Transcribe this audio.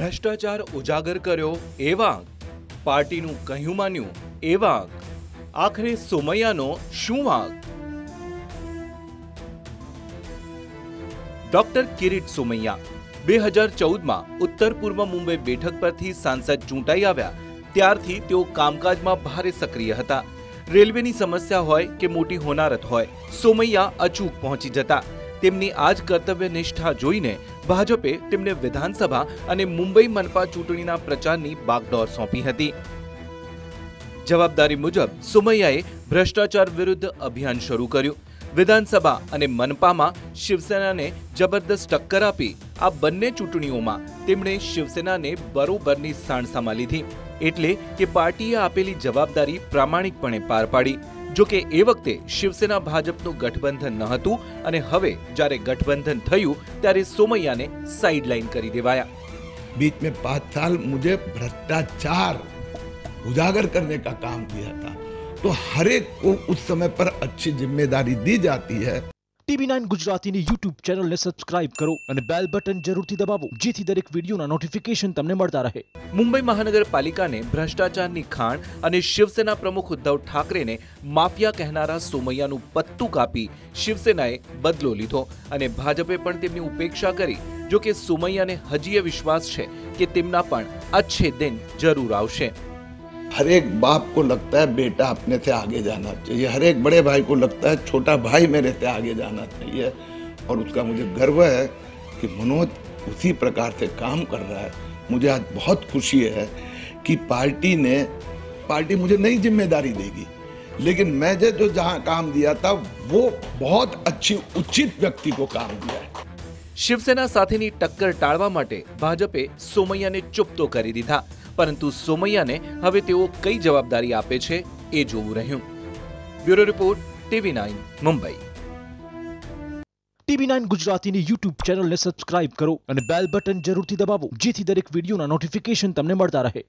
ભ્રષ્ટાચાર ઉજાગર કર્યો એ વાંક, પાર્ટીનું કહ્યું માન્યું એ વાંક, આખરે સોમૈયાનો શું વાંક? ડોક્ટર કિરીટ સોમૈયા 2014માં ઉત્તર પૂર્વ મુંબઈ બેઠક પરથી સાંસદ ચૂંટાઈ આવ્યા ત્યારથી તેઓ કામકાજમાં ભારે સક્રિય હતા. રેલવેની સમસ્યા હોય કે મોટી હોનારત હોય, સોમૈયા અચૂક પહોંચી જતા. તેમની આ જ કર્તવ્યનિષ્ઠા જોઈને ભાજપે તેમને વિધાનસભા અને મુંબઈ મનપા ચૂંટણીના પ્રચારની બાગડોર સોંપી હતી. જવાબદારી મુજબ સોમૈયાએ ભ્રષ્ટાચાર વિરુદ્ધ અભિયાન શરૂ કર્યું. વિધાનસભા અને મનપામાં શિવસેનાને જબરદસ્ત ટક્કર આપી આ બંને ચૂંટણીઓમાં તેમણે શિવસેનાને બરોબરની સાણસામાં લીધી. એટલે કે પાર્ટીએ આપેલી જવાબદારી પ્રામાણિકપણે પાર પાડી. જો કે એ વખતે શિવસેના ભાજપનું ગઠબંધન ન હતું અને હવે જ્યારે ગઠબંધન થયું ત્યારે સોમૈયાને સાઇડલાઇન કરી દેવાયા. बीच में 5 साल मुझे भ्रष्टाचार उजागर करने का काम किया था, तो हर एक को उस समय पर अच्छी जिम्मेदारी दी जाती है. TV9 ગુજરાતીની YouTube ચેનલને સબસ્ક્રાઇબ કરો અને બેલ બટન જરૂરથી દબાવો જેથી દરેક વિડીયોના નોટિફિકેશન તમને મળતા રહે. મુંબઈ મહાનગરપાલિકાને ભ્રષ્ટાચારની ખાણ અને શિવસેના પ્રમુખ ઉદ્ધવ ઠાકરેને માફિયા કહેનારા સોમૈયાનું પત્તું કાપી શિવસેનાએ બદલો લીધો અને ભાજપે પણ તેમની ઉપેક્ષા કરી. જો કે સોમૈયાને હજી એ વિશ્વાસ છે કે તેમના પણ અચ્છે દિન જરૂર આવશે. हर एक बाप को लगता है बेटा अपने से आगे जाना चाहिए, हर एक बड़े भाई को लगता है छोटा भाई मेरे से आगे जाना चाहिए. और उसका मुझे गर्व है कि मनोज उसी प्रकार से काम कर रहा है. मुझे आज बहुत खुशी है कि पार्टी मुझे नई जिम्मेदारी देगी, लेकिन मैं जो जहाँ काम दिया था वो बहुत अच्छी उचित व्यक्ति को काम दिया है. શિવસેના સાથેની ટક્કર ટાળવા માટે ભાજપે સોમૈયાને ચૂપ તો કરી દીધા, પરંતુ સોમૈયાને હવે તેઓ કઈ જવાબદારી આપે છે એ જોવું રહ્યું. Bureau report, TV9 Mumbai. TV9 ગુજરાતીની YouTube ચેનલને સબસ્ક્રાઇબ કરો અને બેલ બટન જરૂરથી દબાવો જેથી દરેક વિડીયોના નોટિફિકેશન તમને મળતા રહે.